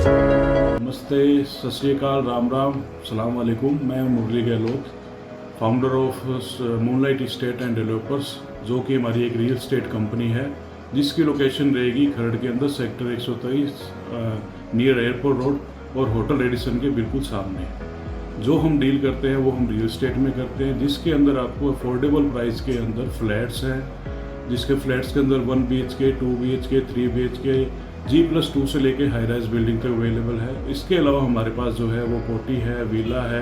नमस्ते, सत श्री अकाल, राम राम, सलाम वालेकुम। मैं Murli Gehlot, founder of Moonlight Estate and Developers, जो कि हमारी एक रियल एस्टेट कंपनी है जिसकी लोकेशन रहेगी खरड़ के अंदर सेक्टर 123 नियर एयरपोर्ट रोड और होटल रेडिसन के बिल्कुल सामने। जो हम डील करते हैं वो हम रियल एस्टेट में करते हैं, जिसके अंदर आपको अफोर्डेबल प्राइस के अंदर फ्लैट्स हैं, जिसके फ्लैट्स के अंदर 1 BHK, 2 BHK, 3 BHK, G+2 से लेके हाई राइज बिल्डिंग तक अवेलेबल है। इसके अलावा हमारे पास जो है वो कोठी है, विला है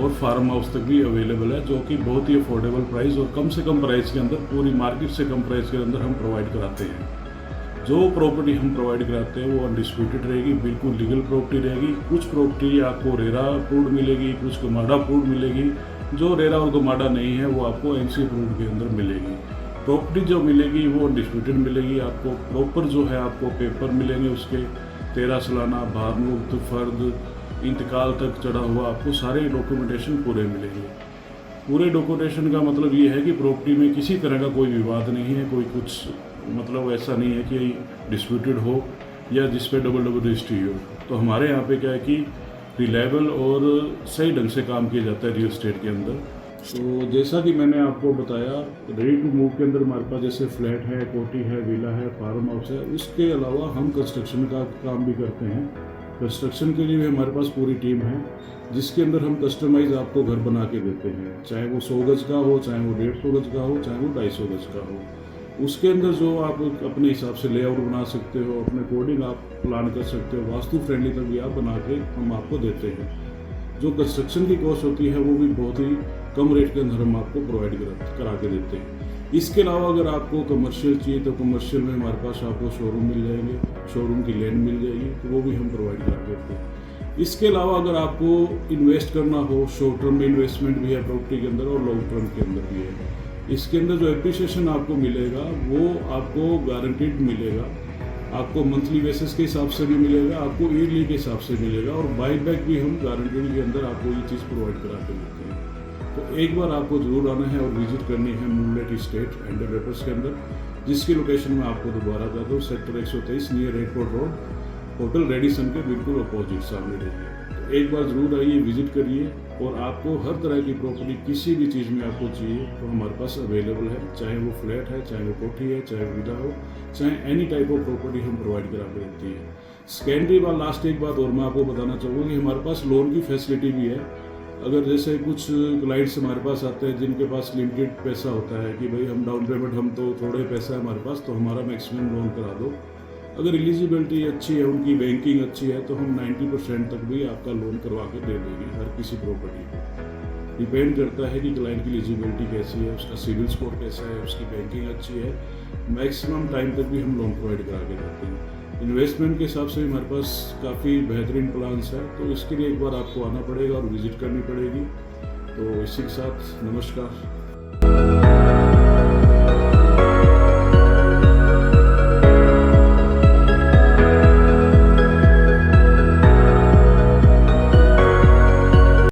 और फार्म हाउस तक भी अवेलेबल है, जो कि बहुत ही अफोर्डेबल प्राइस और कम से कम प्राइस के अंदर, पूरी मार्केट से कम प्राइस के अंदर हम प्रोवाइड कराते हैं। जो प्रॉपर्टी हम प्रोवाइड कराते हैं वो अनडिस्प्यूटेड रहेगी, बिल्कुल लीगल प्रॉपर्टी रहेगी। कुछ प्रॉपर्टी आपको रेरा अप्रूव्ड मिलेगी, कुछ गमाडा अप्रूव्ड मिलेगी। जो रेरा और गमाडा नहीं है वो आपको NC अप्रूव्ड के अंदर मिलेगी। प्रॉपर्टी जो मिलेगी वो डिस्प्यूटेड मिलेगी। आपको प्रॉपर जो है आपको पेपर मिलेंगे, उसके 13 सालाना, भारमुक्त, फर्द, इंतकाल तक चढ़ा हुआ, आपको सारे डॉक्यूमेंटेशन पूरे मिलेंगे। पूरे डॉक्यूमेंटेशन का मतलब ये है कि प्रॉपर्टी में किसी तरह का कोई विवाद नहीं है, कोई कुछ मतलब ऐसा नहीं है कि डिस्प्यूटेड हो या जिस पे डबल रजिस्ट्री हो। तो हमारे यहाँ पे क्या है कि रिलायबल और सही ढंग से काम किया जाता है रियल एस्टेट के अंदर। तो जैसा कि मैंने आपको बताया, रेडी टू मूव के अंदर हमारे पास जैसे फ्लैट है, कोठी है, विला है, फार्म हाउस है। उसके अलावा हम कंस्ट्रक्शन का काम भी करते हैं। कंस्ट्रक्शन के लिए भी हमारे पास पूरी टीम है, जिसके अंदर हम कस्टमाइज आपको घर बना के देते हैं, चाहे वो 100 गज का हो, चाहे वो 150 गज का हो, चाहे वो 250 गज का हो। उसके अंदर जो आप अपने हिसाब से लेआउट बना सकते हो, अपने अकॉर्डिंग आप प्लान कर सकते हो, वास्तु फ्रेंडली तक भी आप बना के हम आपको देते हैं। जो कंस्ट्रक्शन की कॉस्ट होती है वो भी बहुत ही कम रेट के अंदर हम आपको प्रोवाइड करा के देते हैं। इसके अलावा अगर आपको कमर्शियल चाहिए तो कमर्शियल में हमारे पास आपको शोरूम मिल जाएंगे, शोरूम की लैंड मिल जाएगी, तो वो भी हम प्रोवाइड करा देते हैं। इसके अलावा अगर आपको इन्वेस्ट करना हो, शॉर्ट टर्म में इन्वेस्टमेंट भी है प्रॉपर्टी के अंदर और लॉन्ग टर्म के अंदर भी है। इसके अंदर जो एप्रिसिएशन आपको मिलेगा वो आपको गारंटीड मिलेगा। आपको मंथली बेसिस के हिसाब से भी मिलेगा, आपको ईयरली के हिसाब से मिलेगा और बाई बैक भी हम गारंटीड के अंदर आपको ये चीज़ प्रोवाइड करा के देते हैं। तो एक बार आपको जरूर आना है और विजिट करनी है मूनलाइट इस्टेट एंड डेवलपर्स के अंदर, जिसकी लोकेशन मैं आपको दोबारा बता दूँ, sector 123 near airport road, hotel Radisson के बिल्कुल अपोजिट सामने रहेगी। तो एक बार जरूर आइए, विजिट करिए और आपको हर तरह की प्रॉपर्टी किसी भी चीज़ में आपको चाहिए तो हमारे पास अवेलेबल है, चाहे वो फ्लैट है, चाहे वो कोठी है, चाहे विला हो, चाहे एनी टाइप ऑफ प्रॉपर्टी हम प्रोवाइड करा के देती है। सेकेंडरी बात, लास्ट एक बात और मैं आपको बताना चाहूँगा कि हमारे पास लोन की फैसिलिटी भी है। अगर जैसे कुछ क्लाइंट्स हमारे पास आते हैं जिनके पास लिमिटेड पैसा होता है कि भाई हम डाउन पेमेंट, हम तो थोड़े पैसा है हमारे पास, तो हमारा मैक्सिमम लोन करा दो। अगर एलिजिबिलिटी अच्छी है, उनकी बैंकिंग अच्छी है, तो हम 90% तक भी आपका लोन करवा के दे देंगे हर किसी प्रॉपर्टी को। डिपेंड करता है कि क्लाइंट की एलिजिबिलिटी कैसी है, उसका सिविल स्कोर कैसा है, उसकी बैंकिंग अच्छी है। मैक्सिमम टाइम तक भी हम लोन प्रोवाइड करा के देते हैं। इन्वेस्टमेंट के हिसाब से भी हमारे पास काफ़ी बेहतरीन प्लान्स है, तो इसके लिए एक बार आपको आना पड़ेगा और विजिट करनी पड़ेगी। तो इसी के साथ नमस्कार।